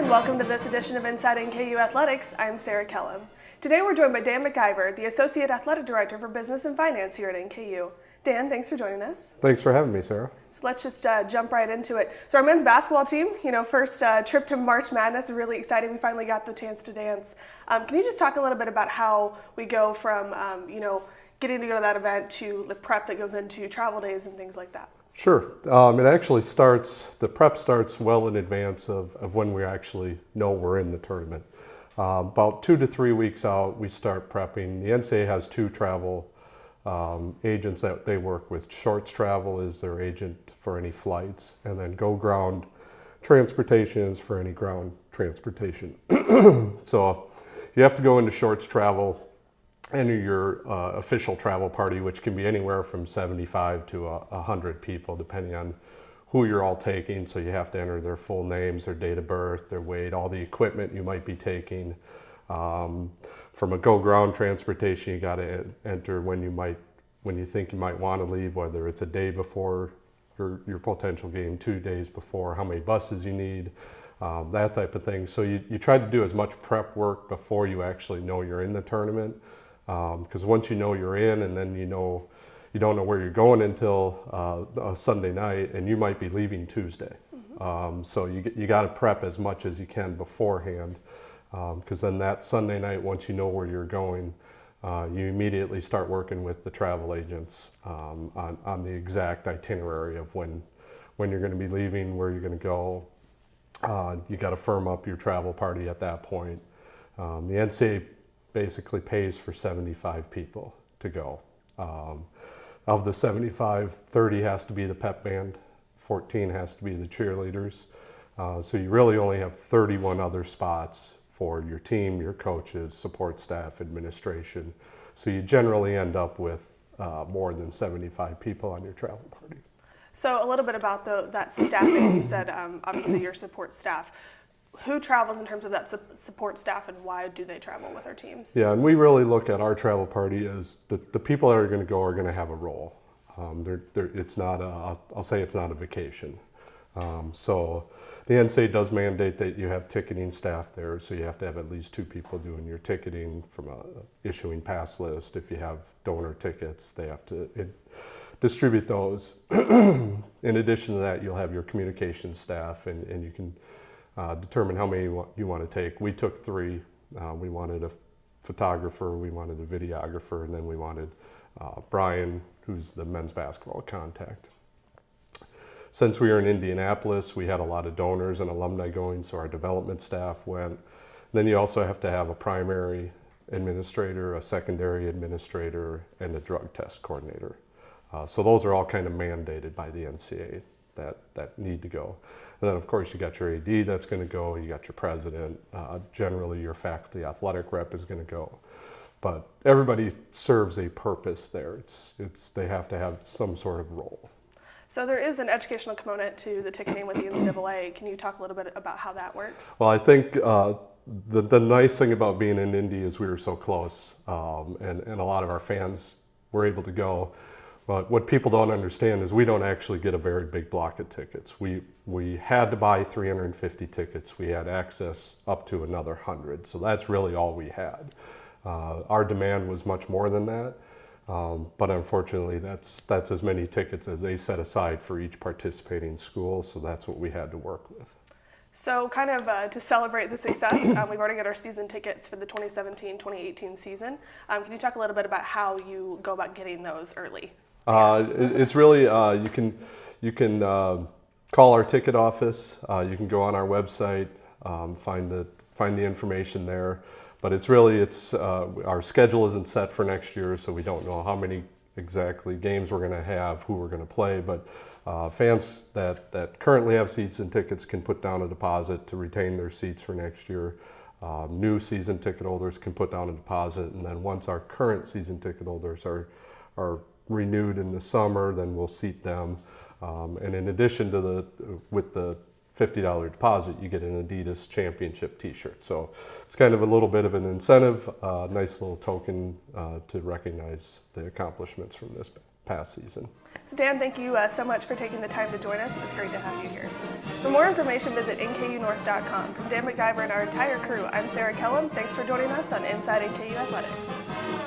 and welcome to this edition of Inside NKU Athletics. I'm Sarah Kellam. Today we're joined by Dan McIver, the Associate Athletic Director for Business and Finance here at NKU. Dan, thanks for joining us. Thanks for having me, Sarah. So let's just jump right into it. So our men's basketball team, first trip to March Madness, really exciting. We finally got the chance to dance. Can you just talk a little bit about how we go from, getting to go to that event to the prep that goes into travel days and things like that? Sure. It actually the prep starts well in advance of when we actually know we're in the tournament. About 2 to 3 weeks out, we start prepping. The NCAA has two travel agents that they work with. Shorts Travel is their agent for any flights, and then Go Ground Transportation is for any ground transportation. So you have to go into Shorts Travel, enter your official travel party, which can be anywhere from 75 to 100 people, depending on who you're all taking. So you have to enter their full names, their date of birth, their weight, all the equipment you might be taking. From a Go Ground Transportation, you got to enter when you think you might want to leave, whether it's a day before your potential game, 2 days before, how many buses you need, that type of thing. So you try to do as much prep work before you actually know you're in the tournament. Because once you know you're in, and then you don't know where you're going until a Sunday night, and you might be leaving Tuesday. So you got to prep as much as you can beforehand, because then that Sunday night, once you know where you're going, you immediately start working with the travel agents on the exact itinerary of when you're going to be leaving, where you're going to go. You got to firm up your travel party at that point. The NCAA basically pays for 75 people to go. Of the 75, 30 has to be the pep band, 14 has to be the cheerleaders. So you really only have 31 other spots for your team, your coaches, support staff, administration. So you generally end up with more than 75 people on your travel party. So a little bit about that staffing. You said obviously your support staff. Who travels in terms of that support staff, and why do they travel with our teams? Yeah, and we really look at our travel party as the people that are going to go are going to have a role. It's not I'll say it's not a vacation. So the NCAA does mandate that you have ticketing staff there, so you have to have at least 2 people doing your ticketing from issuing pass list. If you have donor tickets, they have to distribute those. In addition to that, you'll have your communications staff, and you can determine how many you want to take. We took 3. We wanted a photographer, we wanted a videographer, and then we wanted Brian, who's the men's basketball contact. Since we were in Indianapolis, we had a lot of donors and alumni going, so our development staff went. Then you also have to have a primary administrator, a secondary administrator, and a drug test coordinator. So those are all kind of mandated by the NCAA that need to go. And then of course you got your AD that's going to go, you got your president, generally your faculty athletic rep is going to go. But everybody serves a purpose there. They have to have some sort of role. So there is an educational component to the ticketing with the NCAA. Can you talk a little bit about how that works? Well, I think the nice thing about being in Indy is we were so close, and a lot of our fans were able to go. But what people don't understand is we don't actually get a very big block of tickets. We had to buy 350 tickets. We had access up to another 100. So that's really all we had. Our demand was much more than that. But unfortunately, that's as many tickets as they set aside for each participating school. So that's what we had to work with. So kind of to celebrate the success, we've already got our season tickets for the 2017-2018 season. Can you talk a little bit about how you go about getting those early? It's really, you can call our ticket office, you can go on our website, find the information there, but our schedule isn't set for next year, so we don't know how many exactly games we're going to have, who we're going to play, but fans that currently have seats and tickets can put down a deposit to retain their seats for next year. New season ticket holders can put down a deposit, and then once our current season ticket holders are renewed in the summer, then we'll seat them. And in addition to with the $50 deposit, you get an Adidas Championship t-shirt. So it's kind of a little bit of an incentive, nice little token to recognize the accomplishments from this past season. So Dan, thank you so much for taking the time to join us. It was great to have you here. For more information, visit nkunorse.com. From Dan McIver and our entire crew, I'm Sarah Kellam. Thanks for joining us on Inside NKU Athletics.